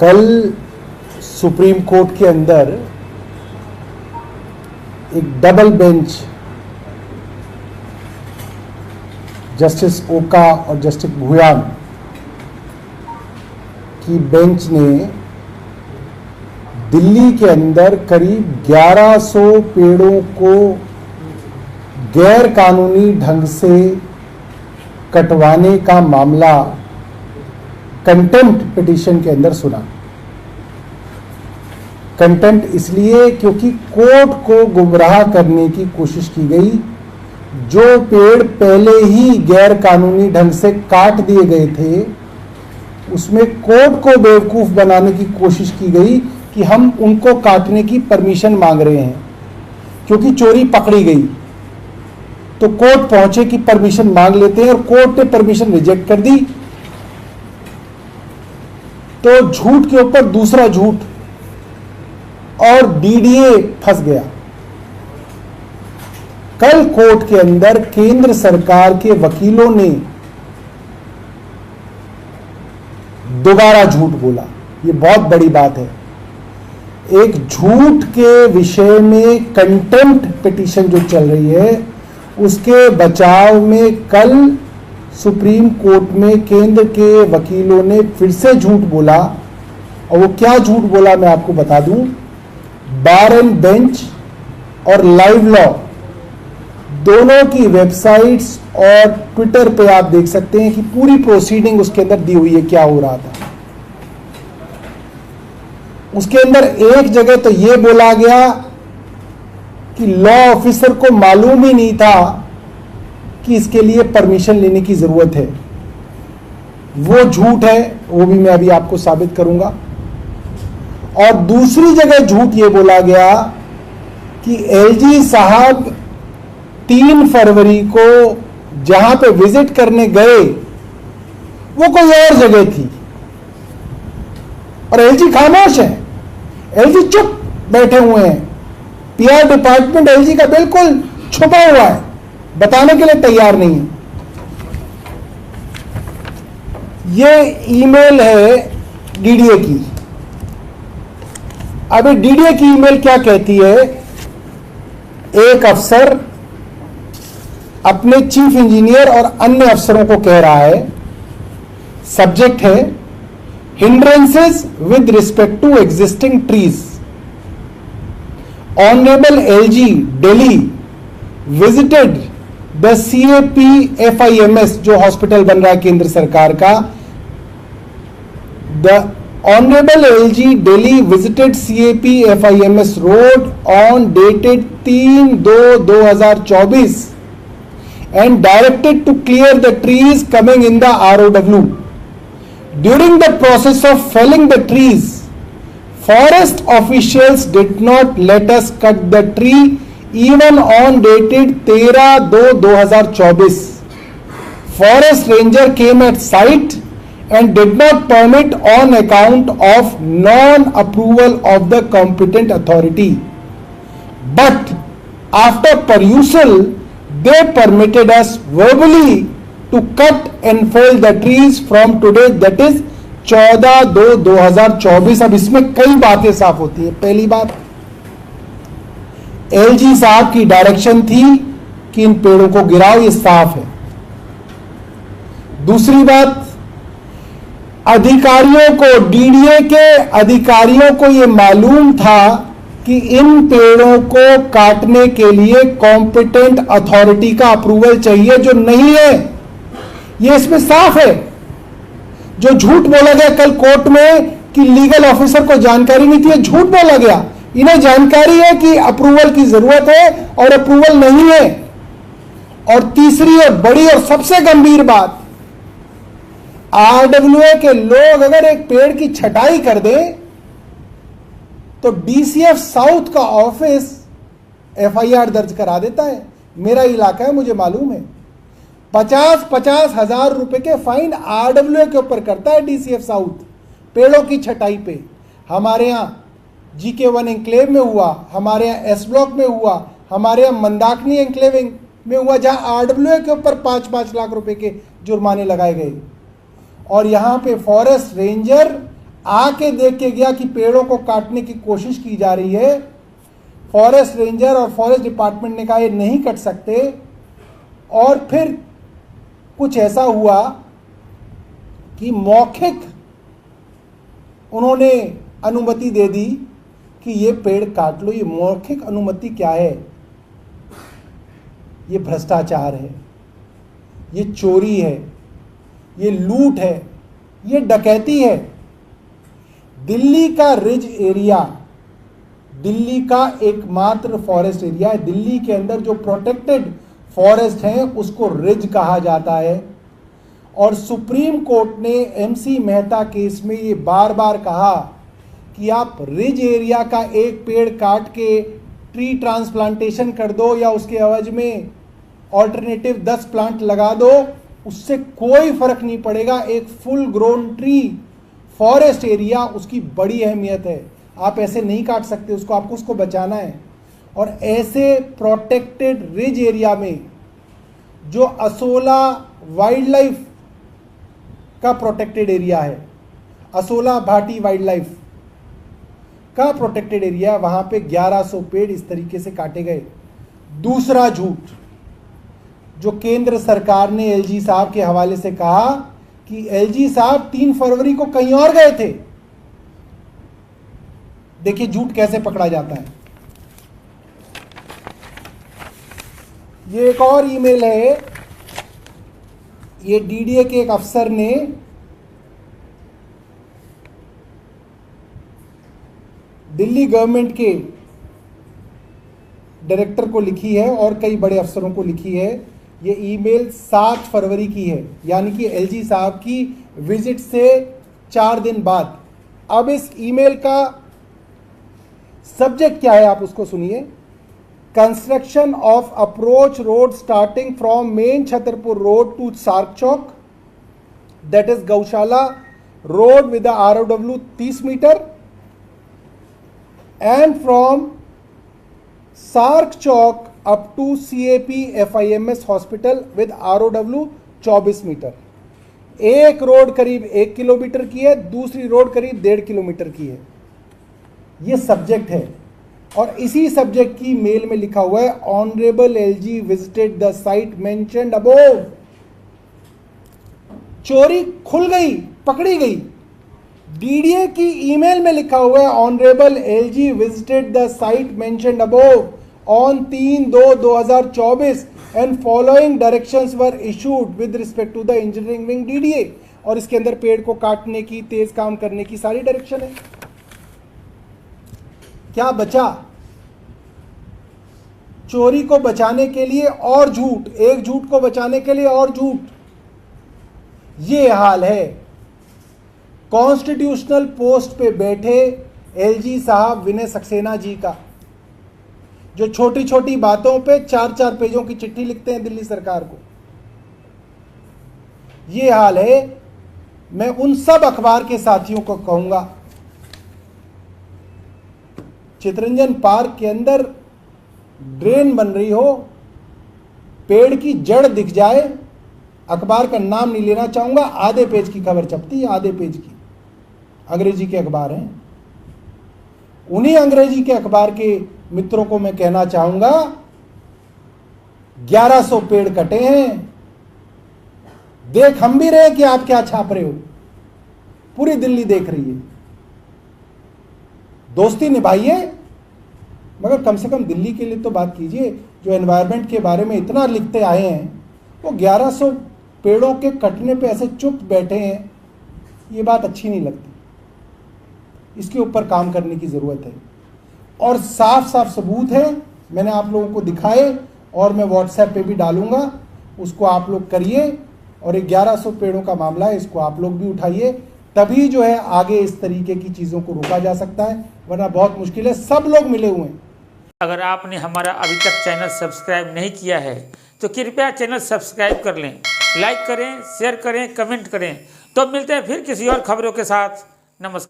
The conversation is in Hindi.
कल सुप्रीम कोर्ट के अंदर एक डबल बेंच जस्टिस ओका और जस्टिस भुयान की बेंच ने दिल्ली के अंदर करीब 1100 पेड़ों को गैर कानूनी ढंग से कटवाने का मामला कंटेम्प्ट पिटीशन के अंदर सुना। कंटेम्प्ट इसलिए क्योंकि कोर्ट को गुमराह करने की कोशिश की गई। जो पेड़ पहले ही गैर कानूनी ढंग से काट दिए गए थे, उसमें कोर्ट को बेवकूफ बनाने की कोशिश की गई कि हम उनको काटने की परमिशन मांग रहे हैं क्योंकि चोरी पकड़ी गई, तो कोर्ट पहुंचे कि परमिशन मांग लेते हैं, और कोर्ट ने परमिशन रिजेक्ट कर दी। तो झूठ के ऊपर दूसरा झूठ, और डीडीए फंस गया। कल कोर्ट के अंदर केंद्र सरकार के वकीलों ने दोबारा झूठ बोला। ये बहुत बड़ी बात है। एक झूठ के विषय में कंटेम्प्ट पिटीशन जो चल रही है, उसके बचाव में कल सुप्रीम कोर्ट में केंद्र के वकीलों ने फिर से झूठ बोला। और वो क्या झूठ बोला मैं आपको बता दूं। बार एंड बेंच और लाइव लॉ दोनों की वेबसाइट्स और ट्विटर पे आप देख सकते हैं कि पूरी प्रोसीडिंग उसके अंदर दी हुई है, क्या हो रहा था। उसके अंदर एक जगह तो यह बोला गया कि लॉ ऑफिसर को मालूम ही नहीं था कि इसके लिए परमिशन लेने की जरूरत है। वो झूठ है, वो भी मैं अभी आपको साबित करूंगा। और दूसरी जगह झूठ ये बोला गया कि एलजी साहब 3 फरवरी को जहां पे विजिट करने गए वो कोई और जगह थी, और एलजी खामोश है, एलजी चुप बैठे हुए हैं। पीआर डिपार्टमेंट एलजी का बिल्कुल छुपा हुआ है, बताने के लिए तैयार नहीं है। ये ईमेल है डीडीए की। अब डीडीए की ईमेल क्या कहती है। एक अफसर अपने चीफ इंजीनियर और अन्य अफसरों को कह रहा है, सब्जेक्ट है hindrances with respect to existing trees. Honourable LG Delhi visited the CAPFIMS, जो हॉस्पिटल बन रहा है केंद्र सरकार का। The honourable LG Delhi visited CAPFIMS road on dated 3/2/2024 and directed to clear the trees coming in the ROW. During the process of felling the trees, forest officials did not let us cut the tree even on dated 13/2/2024. Forest ranger came at site and did not permit on account of non-approval of the competent authority. But after perusal, they permitted us verbally to cut and fell the trees from today, that is 14/2/2024. अब इसमें कई बातें साफ होती है। पहली बात, एलजी साहब की डायरेक्शन थी कि इन पेड़ों को गिराओ, ये साफ है। दूसरी बात, अधिकारियों को, डीडीए के अधिकारियों को यह मालूम था कि इन पेड़ों को काटने के लिए कॉम्पिटेंट अथॉरिटी का अप्रूवल चाहिए, जो नहीं है। यह इसमें साफ है। जो झूठ बोला गया कल कोर्ट में कि लीगल ऑफिसर को जानकारी नहीं थी, झूठ बोला गया। इन्हें जानकारी है कि अप्रूवल की जरूरत है और अप्रूवल नहीं है। और तीसरी और बड़ी और सबसे गंभीर बात, RWA के लोग अगर एक पेड़ की छटाई कर दें तो DCF साउथ का ऑफिस FIR दर्ज करा देता है। मेरा इलाका है, मुझे मालूम है। 50-50 हजार रुपए के फाइन RWA के ऊपर करता है DCF साउथ पेड़ों की छटाई पे। हमारे यहाँ GK1 एंक्लेव में हुआ, हमारे यहाँ S ब्लॉक में हुआ, हमारे यहाँ मंदाकिनी एंक्लेव में हुआ, जहां RWA के ऊपर 5-5 लाख रुपए के जुर्माने लगाए गए। और यहाँ पे फॉरेस्ट रेंजर आके देख के गया कि पेड़ों को काटने की कोशिश की जा रही है। फॉरेस्ट रेंजर और फॉरेस्ट डिपार्टमेंट ने कहा ये नहीं कट सकते, और फिर कुछ ऐसा हुआ कि मौखिक उन्होंने अनुमति दे दी कि ये पेड़ काट लो। ये मौखिक अनुमति क्या है? ये भ्रष्टाचार है, ये चोरी है, ये लूट है, ये डकैती है। दिल्ली का रिज एरिया दिल्ली का एकमात्र फॉरेस्ट एरिया है। दिल्ली के अंदर जो प्रोटेक्टेड फॉरेस्ट है उसको रिज कहा जाता है। और सुप्रीम कोर्ट ने एमसी मेहता केस में ये बार बार कहा कि आप रिज एरिया का एक पेड़ काट के ट्री ट्रांसप्लांटेशन कर दो या उसके एवज में ऑल्टरनेटिव 10 प्लांट लगा दो, उससे कोई फर्क नहीं पड़ेगा। एक full grown tree forest area, उसकी बड़ी अहमियत है। आप ऐसे नहीं काट सकते उसको, आपको उसको बचाना है। और ऐसे प्रोटेक्टेड रिज एरिया में जो असोला वाइल्ड लाइफ का प्रोटेक्टेड एरिया है, असोला भाटी वाइल्ड लाइफ का प्रोटेक्टेड एरिया, वहां पे 1100 पेड़ इस तरीके से काटे गए। दूसरा झूठ जो केंद्र सरकार ने एलजी साहब के हवाले से कहा कि एलजी साहब 3 फरवरी को कहीं और गए थे। देखिए झूठ कैसे पकड़ा जाता है। ये एक और ईमेल है, ये डीडीए के एक अफसर ने दिल्ली गवर्नमेंट के डायरेक्टर को लिखी है और कई बड़े अफसरों को लिखी है। ये ईमेल 7 फरवरी की है, यानी कि एलजी साहब की विजिट से 4 दिन बाद। अब इस ईमेल का सब्जेक्ट क्या है आप उसको सुनिए। Construction of approach road starting from main Chhatarpur road to Saarc Chowk, that is Gaushala road with ROW 30 metre, and from Saarc Chowk up to CAP FIMS hospital with ROW 24 metre. एक रोड करीब 1 किलोमीटर की है, दूसरी रोड करीब 1.5 किलोमीटर की है। ये सब्जेक्ट है। और इसी सब्जेक्ट की मेल में लिखा हुआ है honourable LG visited the site mentioned above. चोरी खुल गई, पकड़ी गई। डीडीए की ईमेल में लिखा हुआ है honourable LG visited the site mentioned above on 3/2/2024 and following directions were issued with respect to the engineering wing DDA। और इसके अंदर पेड़ को काटने की, तेज काम करने की सारी डायरेक्शन है। क्या बचा? चोरी को बचाने के लिए और झूठ, एक झूठ को बचाने के लिए और झूठ। ये हाल है कॉन्स्टिट्यूशनल पोस्ट पे बैठे LG साहब विनय सक्सेना जी का, जो छोटी छोटी बातों पे 4-4 पेजों की चिट्ठी लिखते हैं दिल्ली सरकार को। ये हाल है। मैं उन सब अखबार के साथियों को कहूंगा, चितरंजन पार्क के अंदर ड्रेन बन रही हो, पेड़ की जड़ दिख जाए, अखबार का नाम नहीं लेना चाहूंगा, आधे पेज की खबर छपती है, आधे पेज की। अंग्रेजी के अखबार हैं। उन्हीं अंग्रेजी के अखबार के मित्रों को मैं कहना चाहूंगा 1100 पेड़ कटे हैं, देख हम भी रहे कि आप क्या छाप रहे हो। पूरी दिल्ली देख रही है। दोस्ती निभाइए, मगर कम से कम दिल्ली के लिए तो बात कीजिए। जो एनवायरनमेंट के बारे में इतना लिखते आए हैं, वो 1100 पेड़ों के कटने पे ऐसे चुप बैठे हैं, ये बात अच्छी नहीं लगती। इसके ऊपर काम करने की ज़रूरत है। और साफ साफ सबूत है, मैंने आप लोगों को दिखाए और मैं व्हाट्सएप पे भी डालूंगा, उसको आप लोग करिए। और ये 1100 पेड़ों का मामला है, इसको आप लोग भी उठाइए, तभी जो है आगे इस तरीके की चीज़ों को रोका जा सकता है, वरना बहुत मुश्किल है। सब लोग मिले हुए हैं। अगर आपने हमारा अभी तक चैनल सब्सक्राइब नहीं किया है तो कृपया चैनल सब्सक्राइब कर लें, लाइक करें, शेयर करें, कमेंट करें। तो मिलते हैं फिर किसी और खबरों के साथ। नमस्कार।